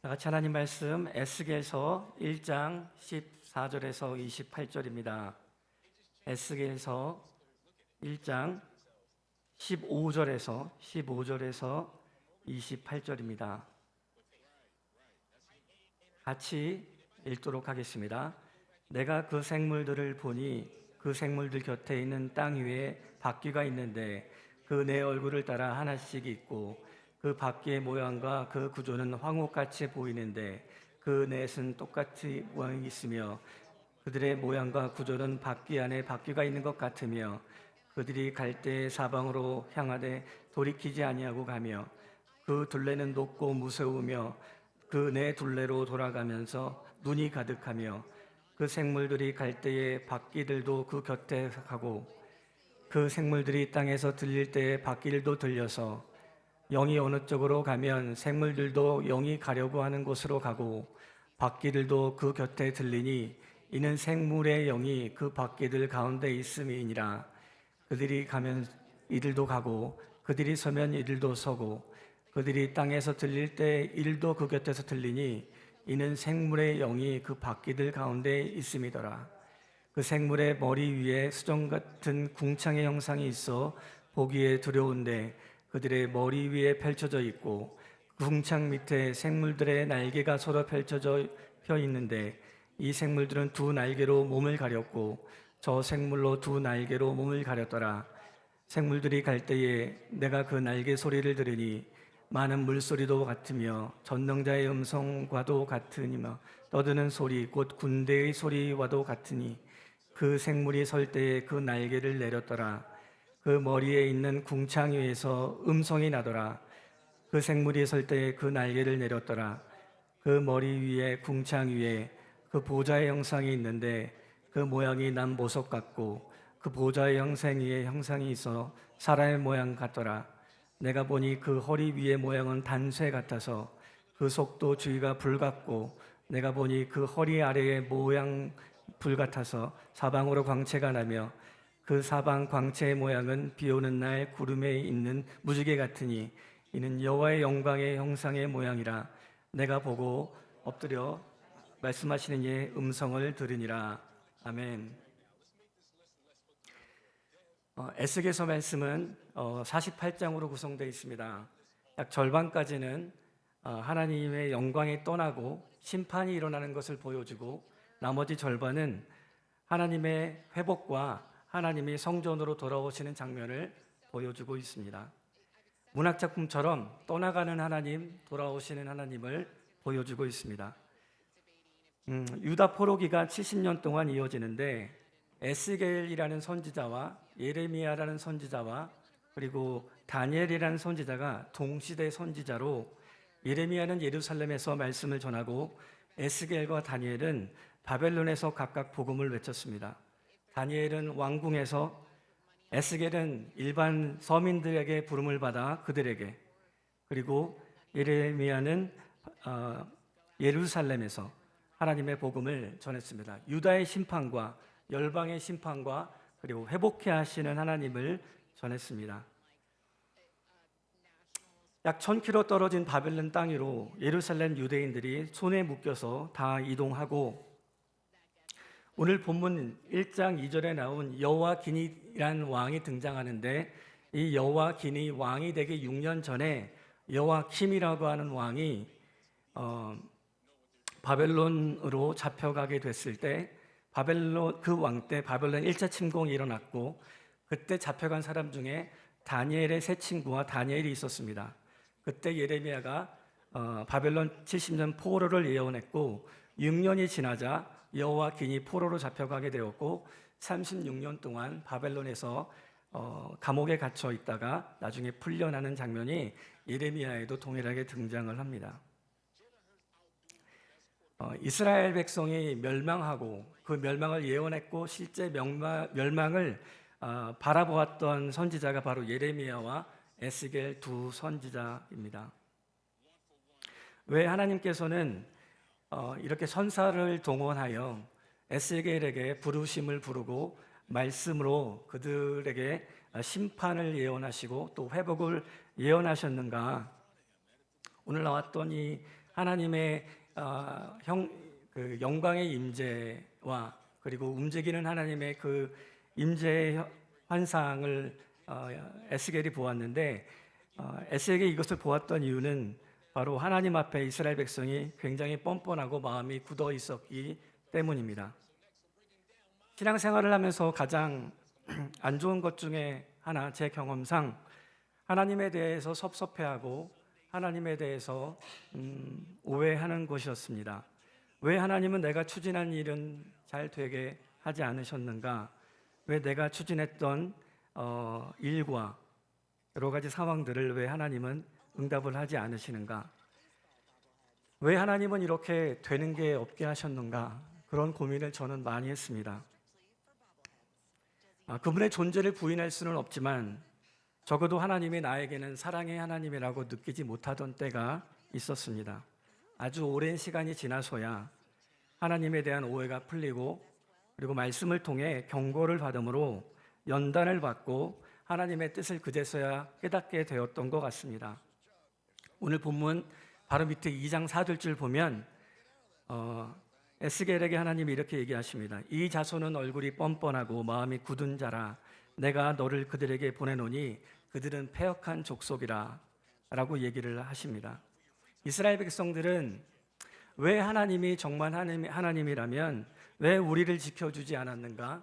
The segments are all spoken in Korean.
다 같이 하나님 말씀 에스겔서 1장 14절에서 28절입니다. 에스겔서 1장 15절에서 28절입니다. 같이 읽도록 하겠습니다. 내가 그 생물들을 보니 그 생물들 곁에 있는 땅 위에 바퀴가 있는데 그 내 얼굴을 따라 하나씩 있고 그 바퀴의 모양과 그 구조는 황옥같이 보이는데 그 넷은 똑같이 모양이 있으며 그들의 모양과 구조는 바퀴 안에 바퀴가 있는 것 같으며 그들이 갈대의 사방으로 향하되 돌이키지 아니하고 가며 그 둘레는 높고 무서우며 그 네 둘레로 돌아가면서 눈이 가득하며 그 생물들이 갈대의 바퀴들도 그 곁에 가고 그 생물들이 땅에서 들릴 때에 바퀴들도 들려서 영이 어느 쪽으로 가면 생물들도 영이 가려고 하는 곳으로 가고 바퀴들도 그 곁에 들리니 이는 생물의 영이 그 바퀴들 가운데 있음이니라. 그들이 가면 이들도 가고 그들이 서면 이들도 서고 그들이 땅에서 들릴 때 이들도 그 곁에서 들리니 이는 생물의 영이 그 바퀴들 가운데 있음이더라. 그 생물의 머리 위에 수정 같은 궁창의 형상이 있어 보기에 두려운데 그들의 머리 위에 펼쳐져 있고 궁창 밑에 생물들의 날개가 서로 펼쳐져 있는데 이 생물들은 두 날개로 몸을 가렸고 저 생물로 두 날개로 몸을 가렸더라. 생물들이 갈 때에 내가 그 날개 소리를 들으니 많은 물소리도 같으며 전능자의 음성과도 같으니며 떠드는 소리 곧 군대의 소리와도 같으니 그 생물이 설 때에 그 날개를 내렸더라. 그 머리에 있는 궁창 위에서 음성이 나더라. 그 생물이 설 때에 그 날개를 내렸더라. 그 머리 위에 궁창 위에 그 보좌의 형상이 있는데 그 모양이 남 보석 같고 그 보좌의 형상 위에 형상이 있어 사람의 모양 같더라. 내가 보니 그 허리 위의 모양은 단쇠 같아서 그 속도 주위가 불 같고 내가 보니 그 허리 아래의 모양 불 같아서 사방으로 광채가 나며 그 사방 광채의 모양은 비 오는 날 구름에 있는 무지개 같으니 이는 여호와의 영광의 형상의 모양이라. 내가 보고 엎드려 말씀하시는 이의 음성을 들으니라. 아멘. 에스겔서 말씀은 48장으로 구성되어 있습니다. 약 절반까지는 하나님의 영광이 떠나고 심판이 일어나는 것을 보여주고 나머지 절반은 하나님의 회복과 하나님이 성전으로 돌아오시는 장면을 보여주고 있습니다. 문학작품처럼 떠나가는 하나님, 돌아오시는 하나님을 보여주고 있습니다. 유다 포로기가 70년 동안 이어지는데 에스겔이라는 선지자와 예레미야라는 선지자와 그리고 다니엘이라는 선지자가 동시대 선지자로 예레미야는 예루살렘에서 말씀을 전하고 에스겔과 다니엘은 바벨론에서 각각 복음을 외쳤습니다. 다니엘은 왕궁에서, 에스겔은 일반 서민들에게 부름을 받아 그들에게, 그리고 예레미야는 예루살렘에서 하나님의 복음을 전했습니다. 유다의 심판과 열방의 심판과 그리고 회복해 하시는 하나님을 전했습니다. 약 1000km 떨어진 바벨론 땅 위로 예루살렘 유대인들이 손에 묶여서 다 이동하고 오늘 본문 1장 2절에 나온 여호와긴이라는 왕이 등장하는데 이 여호와긴이 왕이 되기 6년 전에 여호와킴이라고 하는 왕이 바벨론으로 잡혀가게 됐을 때 바벨론 그 왕 때 바벨론 1차 침공이 일어났고 그때 잡혀간 사람 중에 다니엘의 세 친구와 다니엘이 있었습니다. 그때 예레미야가 바벨론 70년 포로를 예언했고 6년이 지나자 여호와긴이 포로로 잡혀가게 되었고 36년 동안 바벨론에서 감옥에 갇혀 있다가 나중에 풀려나는 장면이 예레미야에도 동일하게 등장을 합니다. 이스라엘 백성이 멸망하고 그 멸망을 예언했고 실제 멸망을 바라보았던 선지자가 바로 예레미야와 에스겔 두 선지자입니다. 왜 하나님께서는 이렇게 선사를 동원하여 에스겔에게 부르심을 부르고 말씀으로 그들에게 심판을 예언하시고 또 회복을 예언하셨는가? 오늘 나왔던 이 하나님의 그 영광의 임재와 그리고 움직이는 하나님의 그 임재의 환상을 에스겔이 보았는데, 에스겔이 이것을 보았던 이유는 바로 하나님 앞에 이스라엘 백성이 굉장히 뻔뻔하고 마음이 굳어 있었기 때문입니다. 신앙생활을 하면서 가장 안 좋은 것 중에 하나, 제 경험상 하나님에 대해서 섭섭해하고 하나님에 대해서 오해하는 것이었습니다. 왜 하나님은 내가 추진한 일은 잘 되게 하지 않으셨는가? 왜 내가 추진했던 일과 여러 가지 상황들을 왜 하나님은 응답을 하지 않으시는가? 왜 하나님은 이렇게 되는 게 없게 하셨는가? 그런 고민을 저는 많이 했습니다. 그분의 존재를 부인할 수는 없지만 적어도 하나님이 나에게는 사랑의 하나님이라고 느끼지 못하던 때가 있었습니다. 아주 오랜 시간이 지나서야 하나님에 대한 오해가 풀리고 그리고 말씀을 통해 경고를 받음으로 연단을 받고 하나님의 뜻을 그제서야 깨닫게 되었던 것 같습니다. 오늘 본문 바로 밑에 2장 4절줄 보면 에스겔에게 하나님이 이렇게 얘기하십니다. 이 자손은 얼굴이 뻔뻔하고 마음이 굳은 자라. 내가 너를 그들에게 보내노니 그들은 패역한 족속이라 라고 얘기를 하십니다. 이스라엘 백성들은 왜 하나님이 정말 하나님이라면 왜 우리를 지켜주지 않았는가?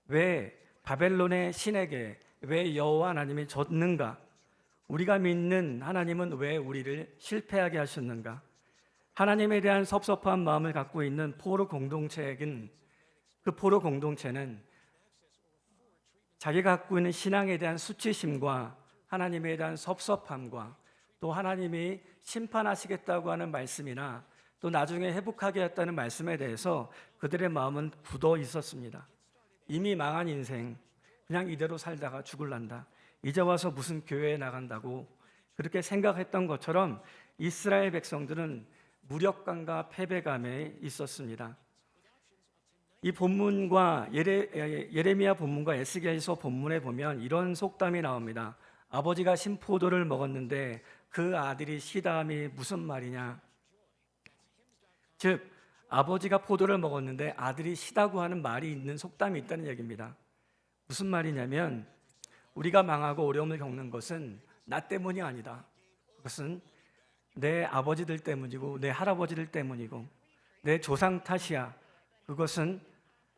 왜 바벨론의 신에게 왜 여호와 하나님이 졌는가? 우리가 믿는 하나님은 왜 우리를 실패하게 하셨는가? 하나님에 대한 섭섭한 마음을 갖고 있는 포로 공동체는 그 포로 공동체는 자기가 갖고 있는 신앙에 대한 수치심과 하나님에 대한 섭섭함과 또 하나님이 심판하시겠다고 하는 말씀이나 또 나중에 회복하게 했다는 말씀에 대해서 그들의 마음은 굳어 있었습니다. 이미 망한 인생, 그냥 이대로 살다가 죽을란다. 이제 와서 무슨 교회에 나간다고 그렇게 생각했던 것처럼 이스라엘 백성들은 무력감과 패배감에 있었습니다. 이 본문과 예레미야 본문과 에스겔서 본문에 보면 이런 속담이 나옵니다. 아버지가 신포도를 먹었는데 그 아들이 시다함이 무슨 말이냐? 즉 아버지가 포도를 먹었는데 아들이 시다고 하는 말이 있는 속담이 있다는 얘기입니다. 무슨 말이냐면 우리가 망하고 어려움을 겪는 것은 나 때문이 아니다. 그것은 내 아버지들 때문이고 내 할아버지들 때문이고 내 조상 탓이야. 그것은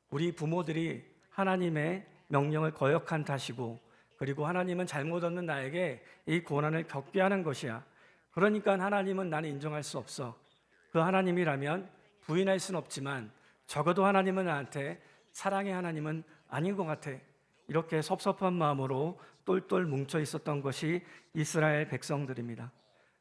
우리 부모들이 하나님의 명령을 거역한 탓이고 그리고 하나님은 잘못 얻는 나에게 이 고난을 겪게 하는 것이야. 그러니까 하나님은 나는 인정할 수 없어. 그 하나님이라면 부인할 수는 없지만 적어도 하나님은 나한테 사랑의 하나님은 아닌 것 같아. 이렇게 섭섭한 마음으로 똘똘 뭉쳐 있었던 것이 이스라엘 백성들입니다.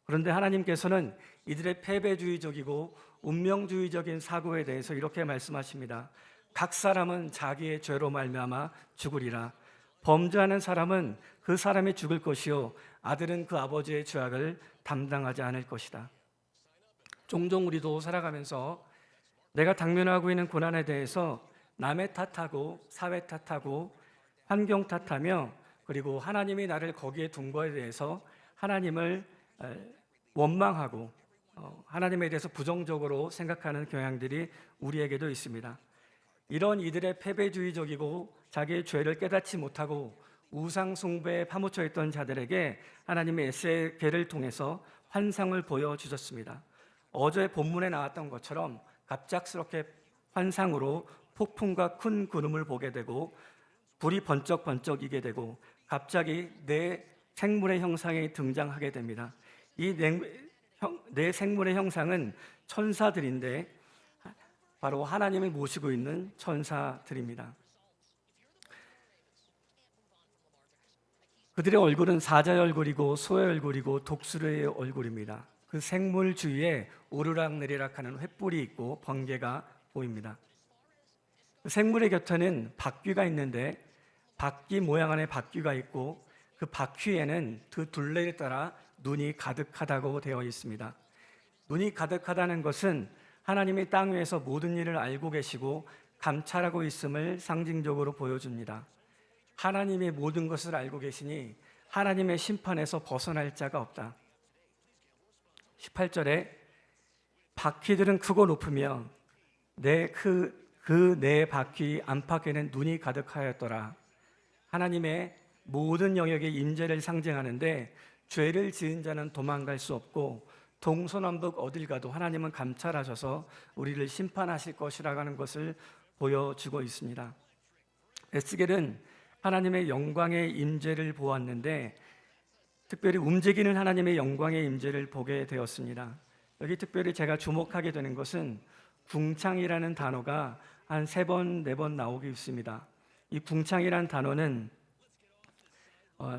그런데 하나님께서는 이들의 패배주의적이고 운명주의적인 사고에 대해서 이렇게 말씀하십니다. 각 사람은 자기의 죄로 말미암아 죽으리라. 범죄하는 사람은 그 사람이 죽을 것이요 아들은 그 아버지의 죄악을 담당하지 않을 것이다. 종종 우리도 살아가면서 내가 당면하고 있는 고난에 대해서 남의 탓하고 사회 탓하고 환경 탓하며 그리고 하나님이 나를 거기에 둔 거에 대해서 하나님을 원망하고 하나님에 대해서 부정적으로 생각하는 경향들이 우리에게도 있습니다. 이런 이들의 패배주의적이고 자기의 죄를 깨닫지 못하고 우상 숭배에 파묻혀 있던 자들에게 하나님의 에스겔을 통해서 환상을 보여주셨습니다. 어제 본문에 나왔던 것처럼 갑작스럽게 환상으로 폭풍과 큰 구름을 보게 되고 불이 번쩍번쩍이게 되고 갑자기 내 생물의 형상이 등장하게 됩니다. 이 내 생물의 형상은 천사들인데 바로 하나님을 모시고 있는 천사들입니다. 그들의 얼굴은 사자의 얼굴이고 소의 얼굴이고 독수리의 얼굴입니다. 그 생물 주위에 오르락내리락 하는 횃불이 있고 번개가 보입니다. 생물의 곁에는 바퀴가 있는데 바퀴 모양 안에 바퀴가 있고 그 바퀴에는 그 둘레에 따라 눈이 가득하다고 되어 있습니다. 눈이 가득하다는 것은 하나님이 땅 위에서 모든 일을 알고 계시고 감찰하고 있음을 상징적으로 보여줍니다. 하나님이 모든 것을 알고 계시니 하나님의 심판에서 벗어날 자가 없다. 18절에 바퀴들은 크고 높으며 내 바퀴 안팎에는 눈이 가득하였더라. 하나님의 모든 영역의 임재를 상징하는데 죄를 지은 자는 도망갈 수 없고 동서남북 어딜 가도 하나님은 감찰하셔서 우리를 심판하실 것이라고 하는 것을 보여주고 있습니다. 에스겔은 하나님의 영광의 임재를 보았는데 특별히 움직이는 하나님의 영광의 임재를 보게 되었습니다. 여기 특별히 제가 주목하게 되는 것은 궁창이라는 단어가 한 3번, 4번 나오고 있습니다. 이 궁창이라는 단어는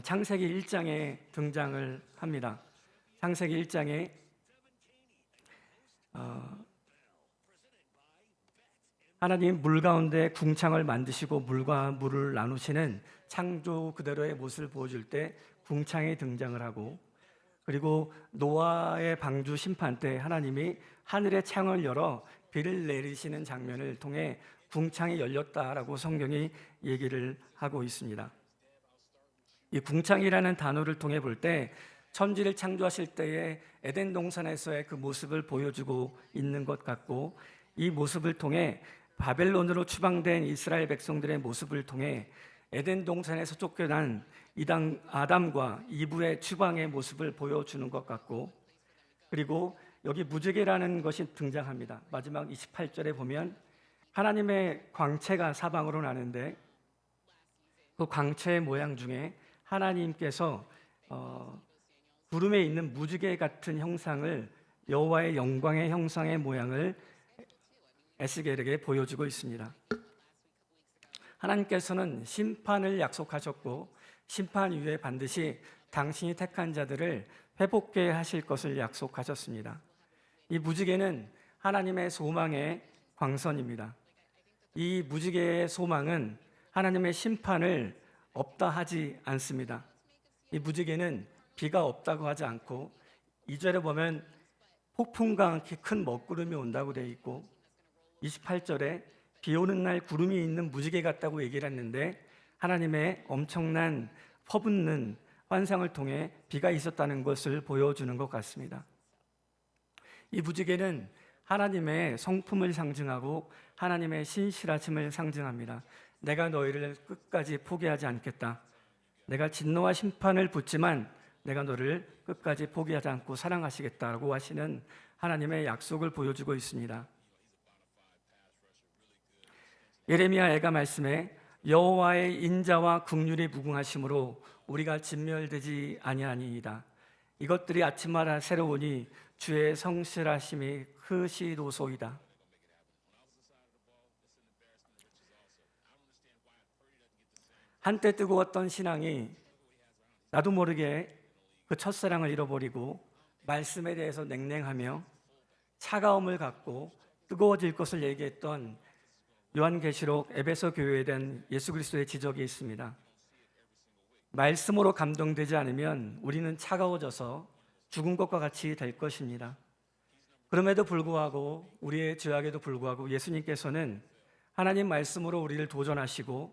창세기 1장에 등장을 합니다. 창세기 1장에 하나님 물 가운데 궁창을 만드시고 물과 물을 나누시는 창조 그대로의 모습을 보여줄 때 궁창이 등장을 하고, 그리고 노아의 방주 심판 때 하나님이 하늘의 창을 열어 비를 내리시는 장면을 통해 궁창이 열렸다라고 성경이 얘기를 하고 있습니다. 이 궁창이라는 단어를 통해 볼 때 천지를 창조하실 때의 에덴 동산에서의 그 모습을 보여주고 있는 것 같고, 이 모습을 통해 바벨론으로 추방된 이스라엘 백성들의 모습을 통해 에덴 동산에서 쫓겨난 아담과 이브의 추방의 모습을 보여주는 것 같고, 그리고 여기 무지개라는 것이 등장합니다. 마지막 28절에 보면 하나님의 광채가 사방으로 나는데 그 광채의 모양 중에 하나님께서 구름에 있는 무지개 같은 형상을, 여호와의 영광의 형상의 모양을 에스겔에게 보여주고 있습니다. 하나님께서는 심판을 약속하셨고 심판 이후에 반드시 당신이 택한 자들을 회복케 하실 것을 약속하셨습니다. 이 무지개는 하나님의 소망의 광선입니다. 이 무지개의 소망은 하나님의 심판을 없다 하지 않습니다. 이 무지개는 비가 없다고 하지 않고 2절에 보면 폭풍과 함께 큰 먹구름이 온다고 되어 있고 28절에 비 오는 날 구름이 있는 무지개 같다고 얘기를 했는데 하나님의 엄청난 퍼붓는 환상을 통해 비가 있었다는 것을 보여주는 것 같습니다. 이 무지개는 하나님의 성품을 상징하고 하나님의 신실하심을 상징합니다. 내가 너희를 끝까지 포기하지 않겠다. 내가 진노와 심판을 붙지만 내가 너를 끝까지 포기하지 않고 사랑하시겠다고 하시는 하나님의 약속을 보여주고 있습니다. 예레미야가 말씀에 여호와의 인자와 긍휼이 무궁하심으로 우리가 진멸되지 아니하니이다. 이것들이 아침마다 새로우니 주의 성실하심이 크시도소이다. 한때 뜨거웠던 신앙이 나도 모르게 그 첫사랑을 잃어버리고 말씀에 대해서 냉랭하며 차가움을 갖고 뜨거워질 것을 얘기했던 요한계시록 에베소 교회에 대한 예수 그리스도의 지적이 있습니다. 말씀으로 감동되지 않으면 우리는 차가워져서 죽은 것과 같이 될 것입니다. 그럼에도 불구하고 우리의 죄악에도 불구하고 예수님께서는 하나님 말씀으로 우리를 도전하시고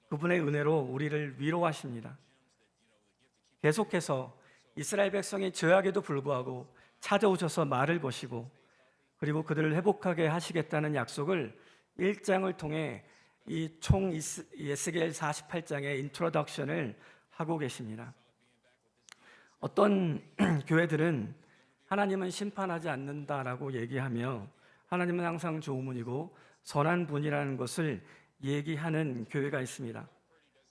그분의 은혜로 우리를 위로하십니다. 계속해서 이스라엘 백성이 죄악에도 불구하고 찾아오셔서 말을 거시고 그리고 그들을 회복하게 하시겠다는 약속을 1장을 통해 이 총 에스겔 48장의 인트로덕션을 하고 계십니다. 어떤 교회들은 하나님은 심판하지 않는다라고 얘기하며 하나님은 항상 좋은 분이고 선한 분이라는 것을 얘기하는 교회가 있습니다.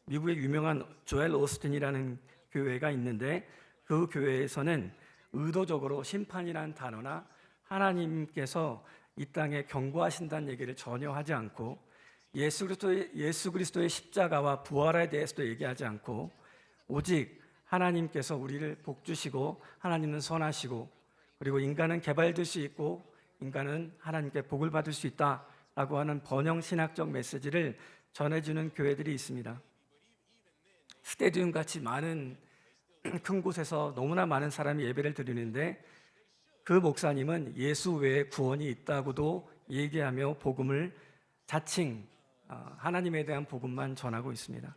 미국의 유명한 조엘 오스틴이라는 교회가 있는데 그 교회에서는 의도적으로 심판이라는 단어나 하나님께서 이 땅에 경고하신다는 얘기를 전혀 하지 않고 예수 그리스도의 십자가와 부활에 대해서도 얘기하지 않고 오직 하나님께서 우리를 복주시고 하나님은 선하시고 그리고 인간은 개발될 수 있고 인간은 하나님께 복을 받을 수 있다라고 하는 번영신학적 메시지를 전해주는 교회들이 있습니다. 스테디움 같이 많은 큰 곳에서 너무나 많은 사람이 예배를 드리는데 그 목사님은 예수 외에 구원이 있다고도 얘기하며 복음을 자칭 하나님에 대한 복음만 전하고 있습니다.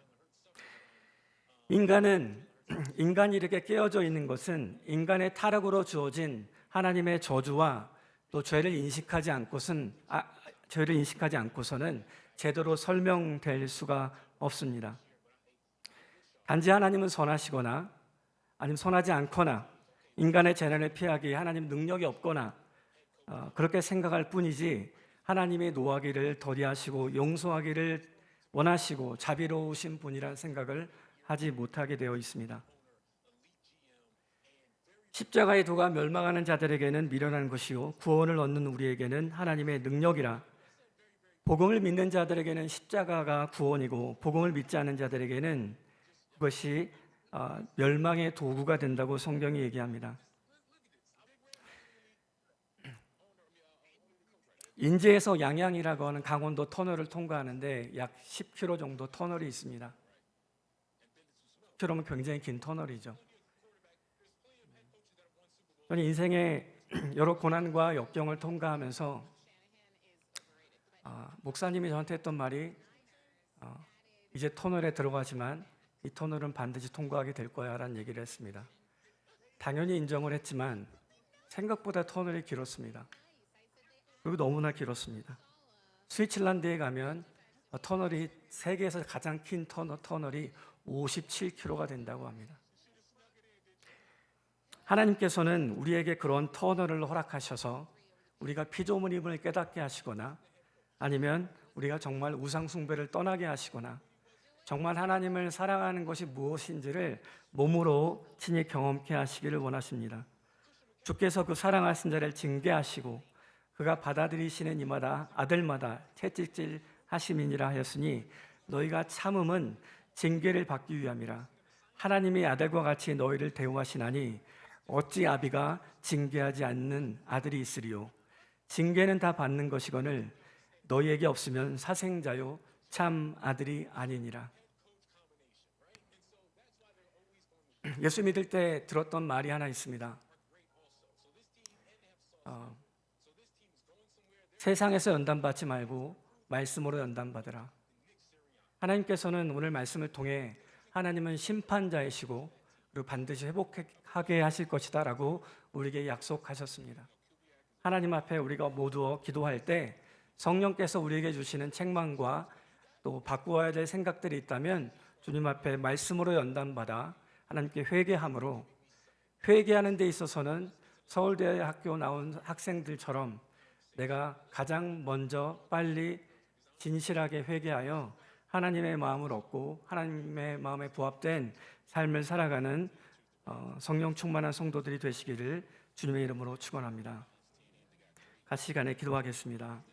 인간이 이렇게 깨어져 있는 것은 인간의 타락으로 주어진 하나님의 저주와 또 죄를 인식하지 않고서는 제대로 설명될 수가 없습니다. 단지 하나님은 선하시거나 아니면 선하지 않거나 인간의 재난을 피하기에 하나님 능력이 없거나 그렇게 생각할 뿐이지 하나님의 노하기를 더디하시고 용서하기를 원하시고 자비로우신 분이라는 생각을 하지 못하게 되어 있습니다. 십자가의 도가 멸망하는 자들에게는 미련한 것이요 구원을 얻는 우리에게는 하나님의 능력이라. 복음을 믿는 자들에게는 십자가가 구원이고 복음을 믿지 않는 자들에게는 그것이 멸망의 도구가 된다고 성경이 얘기합니다. 인제에서 양양이라고 하는 강원도 터널을 통과하는데 약 10km 정도 터널이 있습니다. 10km면 굉장히 긴 터널이죠. 저는 인생의 여러 고난과 역경을 통과하면서 목사님이 저한테 했던 말이 이제 터널에 들어가지만 이 터널은 반드시 통과하게 될 거야 라는 얘기를 했습니다. 당연히 인정을 했지만 생각보다 터널이 길었습니다. 그리고 너무나 길었습니다. 스위tzerland에 가면 터널이 세계에서 가장 긴 터널이 57km가 된다고 합니다. 하나님께서는 우리에게 그런 터널을 허락하셔서 우리가 피조물임을 깨닫게 하시거나 아니면 우리가 정말 우상 숭배를 떠나게 하시거나 정말 하나님을 사랑하는 것이 무엇인지를 몸으로 친히 경험케 하시기를 원하십니다. 주께서 그 사랑하신 자를 징계하시고 그가 받아들이시는 이마다 아들마다 채찍질 하심이니라 하였으니 너희가 참음은 징계를 받기 위함이라. 하나님의 아들과 같이 너희를 대우하시나니 어찌 아비가 징계하지 않는 아들이 있으리요. 징계는 다 받는 것이거늘 너희에게 없으면 사생자요 참 아들이 아니니라. 예수 믿을 때 들었던 말이 하나 있습니다. 세상에서 연단받지 말고 말씀으로 연단받으라. 하나님께서는 오늘 말씀을 통해 하나님은 심판자이시고 그리고 반드시 회복하게 하실 것이다 라고 우리에게 약속하셨습니다. 하나님 앞에 우리가 모두 기도할 때 성령께서 우리에게 주시는 책망과 또 바꾸어야 될 생각들이 있다면 주님 앞에 말씀으로 연단받아 하나님께 회개함으로, 회개하는 데 있어서는 서울대학교 나온 학생들처럼 내가 가장 먼저 빨리 진실하게 회개하여 하나님의 마음을 얻고 하나님의 마음에 부합된 삶을 살아가는 성령 충만한 성도들이 되시기를 주님의 이름으로 축원합니다. 같이 시간에 기도하겠습니다.